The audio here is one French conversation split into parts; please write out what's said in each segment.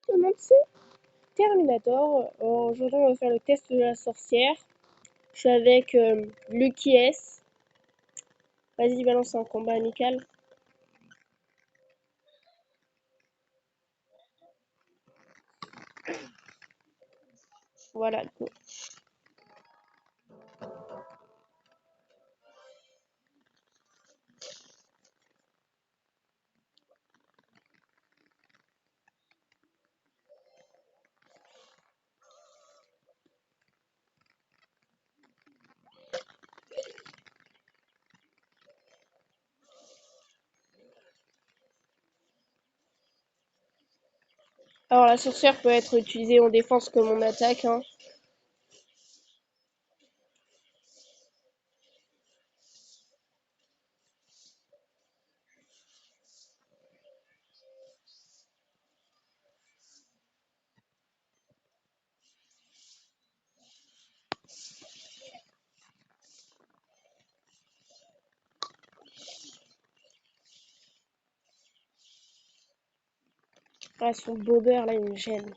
tout le monde, c'est Terminator. Aujourd'hui, on va faire le test de la sorcière. Je suis avec Lucky S. Vas-y, balance un combat amical. Voilà, go. Alors, la sorcière peut être utilisée en défense comme en attaque, hein. Ah, son bobber là, il me gêne.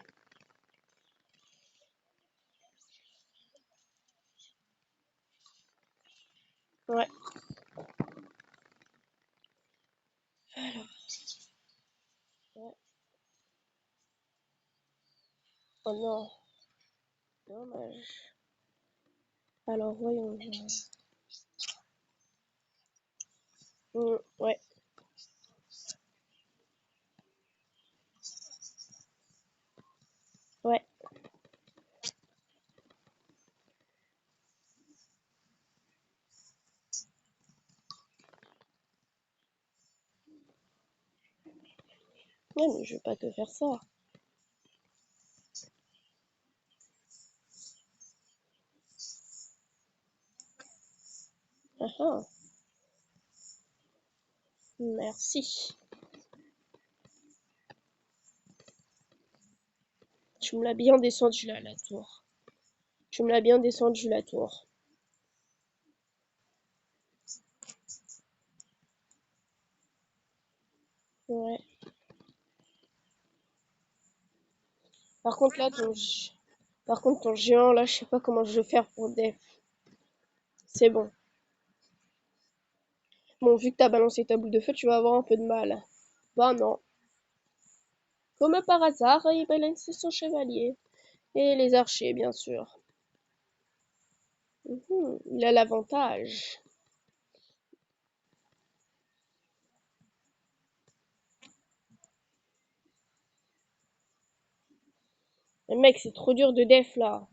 Ouais. Alors, ouais. Oh non, dommage. Alors, voyons voir. Ouais, ouais. Non, mais je vais pas te faire ça. Ah ah, merci. Tu me l'as bien descendu là, la tour. Tu me l'as bien descendu la tour. Ouais. Par contre là, par contre ton géant là, je sais pas comment je vais faire pour def. C'est bon. Bon, vu que t'as balancé ta boule de feu, tu vas avoir un peu de mal. Bah non. Comme par hasard, il balance son chevalier. Et les archers, bien sûr. Il a l'avantage. Mais mec, c'est trop dur de def là.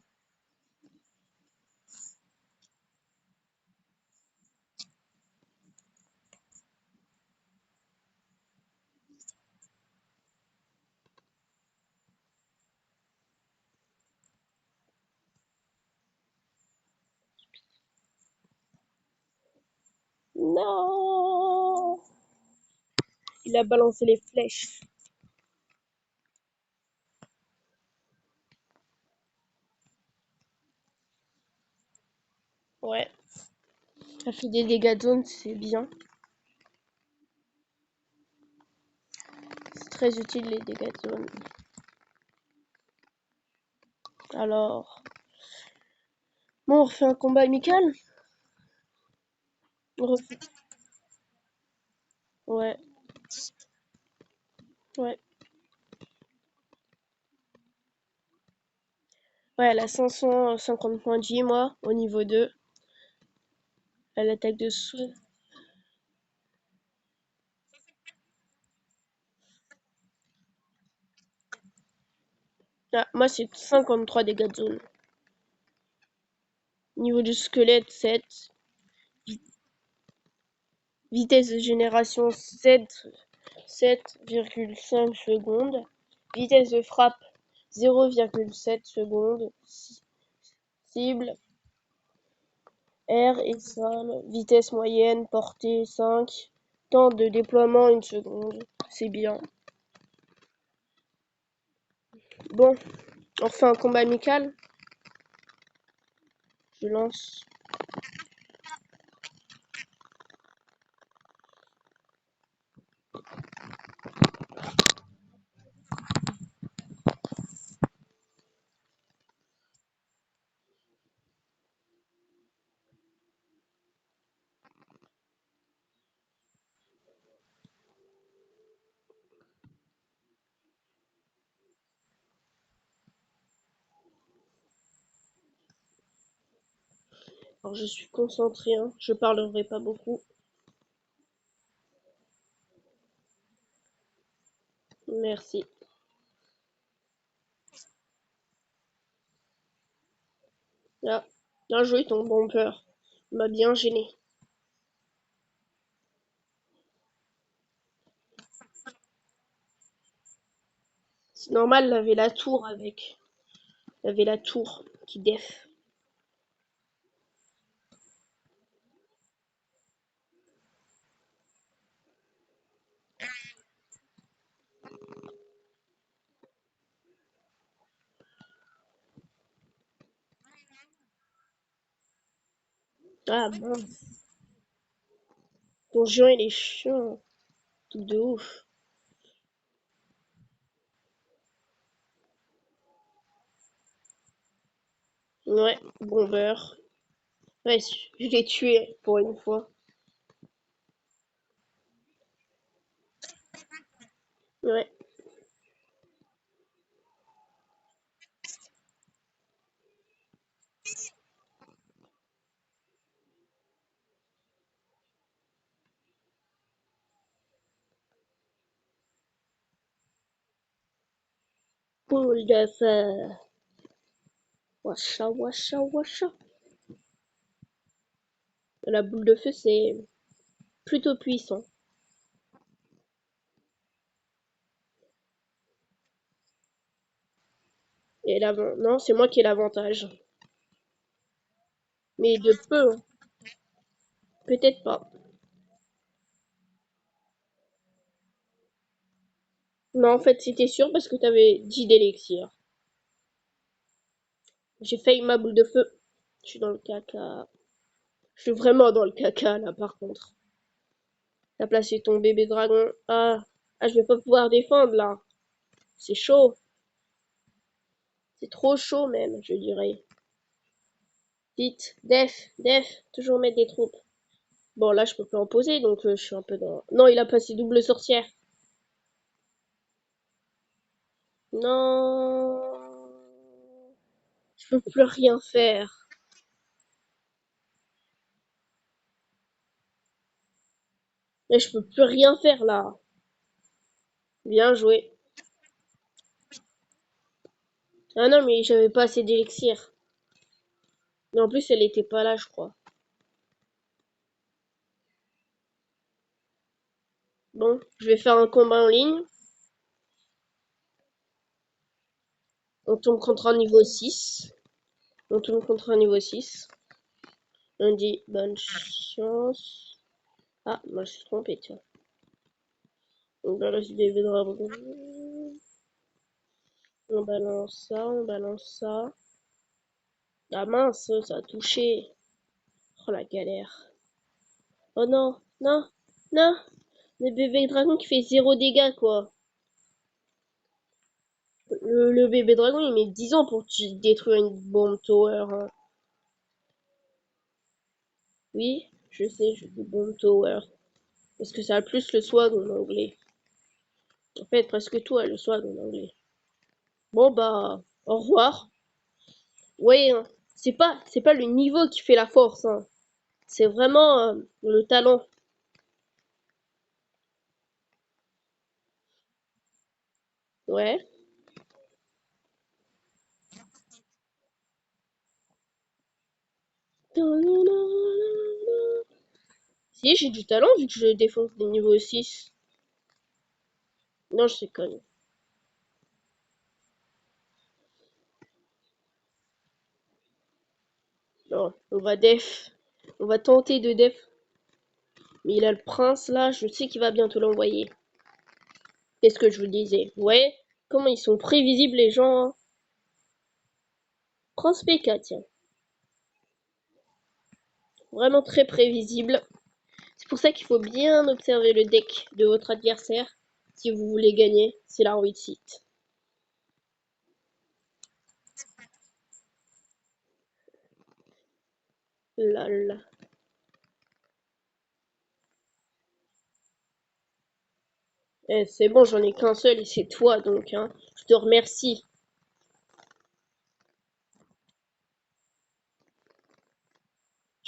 Non. Il a balancé les flèches. Ouais. Ça fait des dégâts de zone, c'est bien. C'est très utile les dégâts de zone. Alors, bon, on refait un combat amical. On refait... Ouais, ouais. Ouais, elle a 550 points de vie, moi, au niveau 2. Elle attaque de sous. Ah, moi, c'est 53 dégâts de zone. Niveau du squelette, 7. Vitesse de génération, 7,5 secondes. Vitesse de frappe, 0,7 secondes. Cible, R et sol. Vitesse moyenne, portée, 5. Temps de déploiement, 1 seconde. C'est bien. Bon, on refait un combat amical. Je lance. Alors je suis concentrée, hein. Je parlerai pas beaucoup. Merci. Là, bien joué ton bumper. Il m'a bien gêné. C'est normal, il avait la tour avec. Il avait la tour qui def. Ah mince. Ton géant il est chiant. Truc de ouf. Ouais, bomber. Ouais, je l'ai tué pour une fois. Ouais. Boule de feu. Washa, washa, washa. La boule de feu, c'est plutôt puissant. Et l'avant... Non, c'est moi qui ai l'avantage. Mais de peu, hein. Peut-être pas. Non, en fait, c'était sûr parce que t'avais 10 d'élixir. J'ai failli ma boule de feu. Je suis dans le caca. Je suis vraiment dans le caca, là, par contre. T'as placé ton bébé dragon. Ah, je vais pas pouvoir défendre, là. C'est chaud. C'est trop chaud, même, je dirais. Vite, def, toujours mettre des troupes. Bon, là, je peux plus en poser, donc je suis un peu dans... Non, il a passé double sorcière. Non. Je peux plus rien faire. Mais je peux plus rien faire, là. Bien joué. Ah non, mais j'avais pas assez d'élixir. Mais en plus, elle était pas là, je crois. Bon, je vais faire un combat en ligne. On tombe contre un niveau 6. On tombe contre un niveau 6. On dit bonne chance. Ah, moi je suis trompé, tiens. On balance bébé dragon. On balance ça, on balance ça. Ah mince, ça a touché. Oh la galère. Oh non, non, non. Le bébé dragon qui fait 0 dégâts, quoi. Le bébé dragon, il met 10 ans pour détruire une bombe tower, hein. Oui, je sais, je dis bombe tower. Parce que ça a plus le swag en anglais. En fait, presque tout a le swag en anglais. Bon bah, au revoir. Ouais, hein, c'est pas le niveau qui fait la force, hein. C'est vraiment le talent. Ouais. Si, j'ai du talent vu que je défonce des niveaux 6. Non, je sais conne. Non, on va def. On va tenter de def. Mais il a le prince là, je sais qu'il va bientôt l'envoyer. Qu'est-ce que je vous disais? Ouais, comment ils sont prévisibles les gens, hein. Prince PK, tiens. Vraiment très prévisible. C'est pour ça qu'il faut bien observer le deck de votre adversaire si vous voulez gagner. C'est la réussite. Lol. Eh, c'est bon, j'en ai qu'un seul et c'est toi donc, hein. Je te remercie.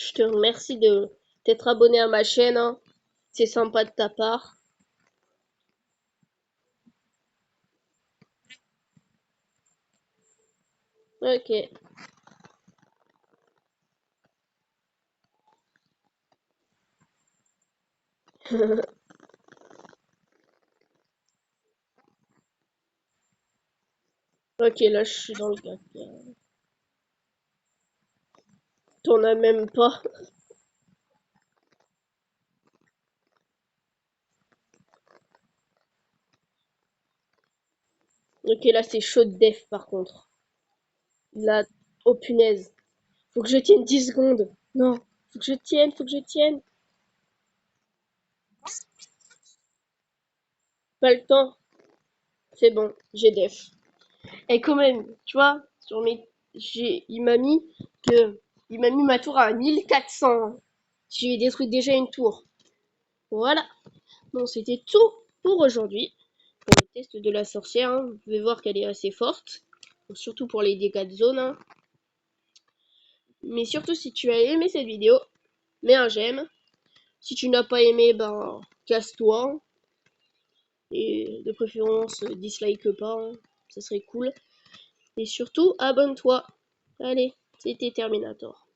Je te remercie de t'être abonné à ma chaîne, hein. C'est sympa de ta part. Ok. Ok, là je suis dans le caca. T'en as même pas. Ok, là c'est chaud de def par contre. Là, oh punaise. Faut que je tienne 10 secondes. Non, faut que je tienne, faut que je tienne. Pas le temps. C'est bon, j'ai def. Et quand même, tu vois, sur mes, il m'a mis il m'a mis ma tour à 1400. J'ai détruit déjà une tour. Voilà. Bon, c'était tout pour aujourd'hui. Pour le test de la sorcière, hein. Vous pouvez voir qu'elle est assez forte. Surtout pour les dégâts de zone, hein. Mais surtout, si tu as aimé cette vidéo, mets un j'aime. Si tu n'as pas aimé, ben, casse-toi. Et de préférence, dislike pas, hein. Ça serait cool. Et surtout, abonne-toi. Allez, c'était Terminator.